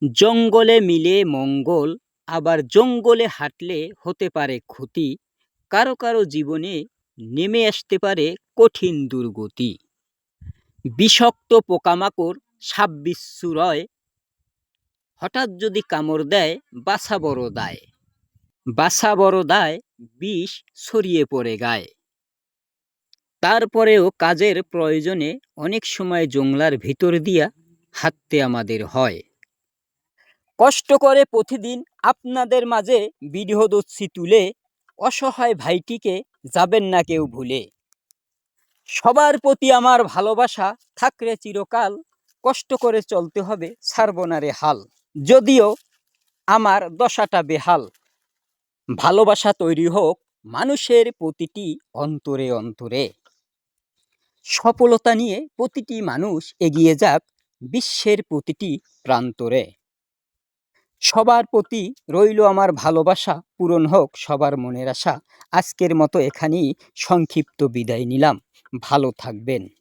জঙ্গলে মিলে মঙ্গল, আবার জঙ্গলে হাঁটলে হতে পারে ক্ষতি, কারো কারো জীবনে নেমে আসতে পারে কঠিন দুর্গতি। বিষাক্ত পোকামাকড়, সাপ বিচ্ছুরয়, হঠাৎ যদি কামড় দেয় বাছা বড় দায়। বাছা বড় দায়, বিষ ছড়িয়ে পড়ে গায়ে। তারপরেও কাজের প্রয়োজনে অনেক সময় জংলার ভিতর দিয়া হাঁটতে আমাদের হয়। কষ্ট করে প্রতিদিন আপনাদের মাঝে ভিডিও দিচ্ছি তুলে, অসহায় ভাইটিকে যাবেন না কেউ ভুলে। সবার প্রতি আমার ভালোবাসা থাকরে চিরকাল, কষ্ট করে চলতে হবে ছাড়ব না রে হাল। যদিও আমার দশাটা বেহাল, ভালোবাসা তৈরি হোক মানুষের প্রতিটি অন্তরে অন্তরে। সফলতা নিয়ে প্রতিটি মানুষ এগিয়ে যাক বিশ্বের প্রতিটি প্রান্তরে। সবার প্রতি রইল আমার ভালোবাসা, পূরণ হোক সবার মনের আশা। আজকের মতো এখানেই সংক্ষিপ্ত বিদায় নিলাম। ভালো থাকবেন।